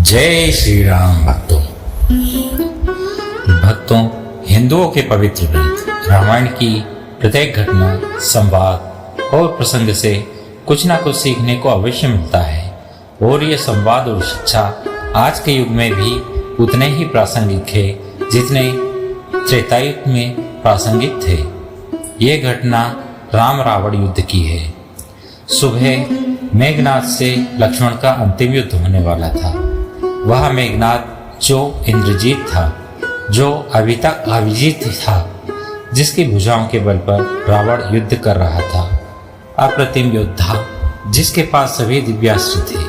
जय श्री राम भक्तों, हिंदुओं के पवित्र ग्रंथ रामायण की प्रत्येक घटना, संवाद और प्रसंग से कुछ ना कुछ सीखने को अवश्य मिलता है और ये संवाद और शिक्षा आज के युग में भी उतने ही प्रासंगिक है जितने त्रेता युग में प्रासंगिक थे। ये घटना राम रावण युद्ध की है। सुबह मेघनाद से लक्ष्मण का अंतिम युद्ध होने वाला था। वह मेघनाद जो इंद्रजीत था, जो अभी तक अविजित था, जिसकी भुजाओं के बल पर रावण युद्ध कर रहा था, अप्रतिम योद्धा जिसके पास सभी दिव्यास्त्र थे।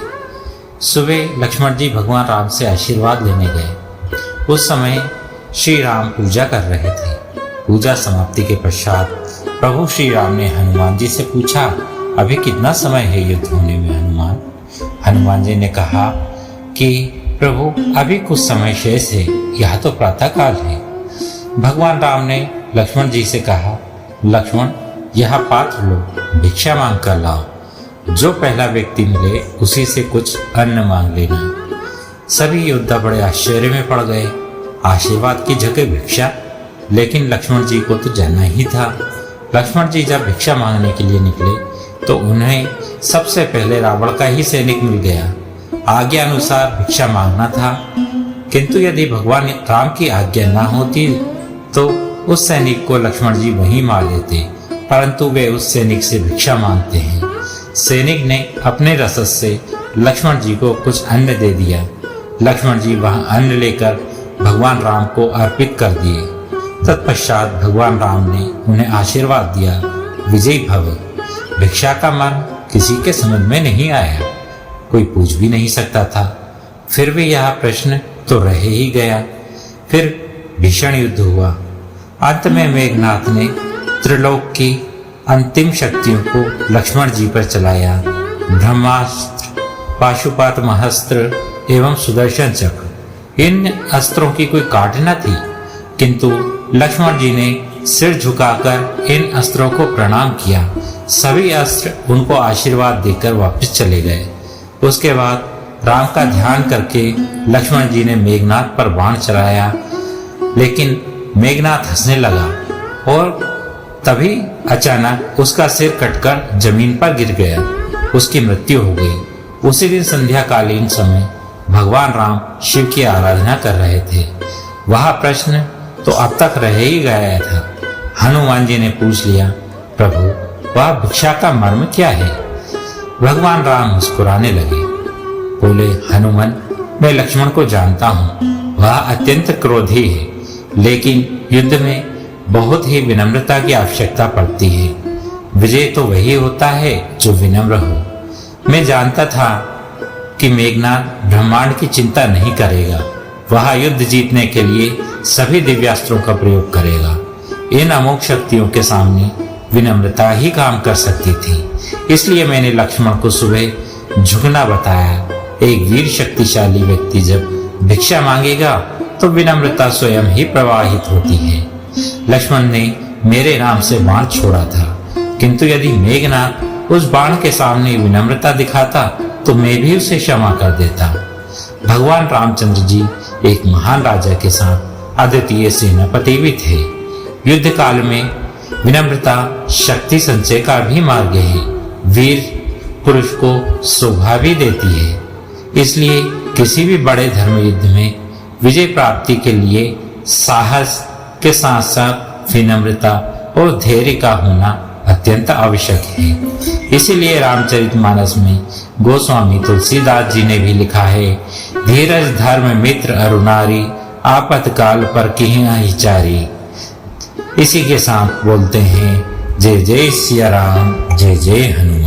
सुबह लक्ष्मण जी भगवान राम से आशीर्वाद लेने गए। उस समय श्री राम पूजा कर रहे थे। पूजा समाप्ति के पश्चात प्रभु श्री राम ने हनुमान जी से पूछा, अभी कितना समय है युद्ध होने में हनुमान? हनुमान जी ने कहा कि प्रभु अभी कुछ समय शेष है, यह तो प्रातः काल है। भगवान राम ने लक्ष्मण जी से कहा, लक्ष्मण यह पात्र लो, भिक्षा मांग कर लाओ। जो पहला व्यक्ति मिले उसी से कुछ अन्न मांग लेना। सभी योद्धा बड़े आश्चर्य में पड़ गए। आशीर्वाद की जगह भिक्षा, लेकिन लक्ष्मण जी को तो जाना ही था। लक्ष्मण जी जब भिक्षा मांगने के लिए निकले तो उन्हें सबसे पहले रावण का ही सैनिक मिल गया। आज्ञा अनुसार भिक्षा मांगना था, किंतु यदि भगवान राम की आज्ञा न होती तो उस सैनिक को लक्ष्मण जी वहीं मार देते, परंतु वे उस सैनिक से भिक्षा मांगते हैं। सैनिक ने अपने रसद से लक्ष्मण जी को कुछ अन्न दे दिया। लक्ष्मण जी वह अन्न लेकर भगवान राम को अर्पित कर दिए। तत्पश्चात भगवान राम ने उन्हें आशीर्वाद दिया, विजयी भव। भिक्षा का मर्म किसी के समझ में नहीं आया, कोई पूछ भी नहीं सकता था। फिर भी यह प्रश्न तो रह ही गया। फिर भीषण युद्ध हुआ। अंत में मेघनाथ ने त्रिलोक की अंतिम शक्तियों को लक्ष्मण जी पर चलाया। ब्रह्मास्त्र, पाशुपात महास्त्र एवं सुदर्शन चक्र, इन अस्त्रों की कोई काट न थी, किंतु लक्ष्मण जी ने सिर झुकाकर इन अस्त्रों को प्रणाम किया। सभी अस्त्र उनको आशीर्वाद देकर वापस चले गए। उसके बाद राम का ध्यान करके लक्ष्मण जी ने मेघनाथ पर बाण चलाया, लेकिन मेघनाथ हंसने लगा और तभी अचानक उसका सिर कटकर जमीन पर गिर गया। उसकी मृत्यु हो गई। उसी दिन संध्याकालीन समय भगवान राम शिव की आराधना कर रहे थे। वह प्रश्न तो अब तक रह ही गया था। हनुमान जी ने पूछ लिया, प्रभु वह भिक्षा का मर्म क्या है? भगवान राम मुस्कुराने लगे, बोले, हनुमान मैं लक्ष्मण को जानता हूँ। वह अत्यंत क्रोधी है, लेकिन युद्ध में बहुत ही विनम्रता की आवश्यकता पड़ती है। विजय तो वही होता है जो विनम्र हो। मैं जानता था कि मेघनाथ ब्रह्मांड की चिंता नहीं करेगा। वह युद्ध जीतने के लिए सभी दिव्यास्त्रों का प्रयोग करेगा। इन अमोघ शक्तियों के सामने विनम्रता ही काम कर सकती थी। इसलिए मैंने लक्ष्मण को सुबह झुकना बताया। एक वीर शक्तिशाली व्यक्ति जब भिक्षा मांगेगा तो विनम्रता स्वयं ही प्रवाहित होती है। लक्ष्मण ने मेरे नाम से बाण छोड़ा था, किंतु यदि मेघनाथ उस बाण के सामने विनम्रता दिखाता तो मैं भी उसे क्षमा कर देता। भगवान रामचंद्र जी एक महान राजा के साथ अद्वितीय सेनापति भी थे। युद्ध काल में विनम्रता शक्ति संचय का भी मार्ग है। वीर पुरुष को शोभा भी देती है। इसलिए किसी भी बड़े धर्म युद्ध में विजय प्राप्ति के लिए साहस के साथ साथ विनम्रता और धैर्य का होना अत्यंत आवश्यक है। इसीलिए रामचरितमानस में गोस्वामी तुलसीदास जी ने भी लिखा है, धीरज धर्म मित्र अरुणारी, आपातकाल पर किहिं हिचारी। इसी के साथ बोलते हैं, जय जय सिया राम, जय जय हनुमान।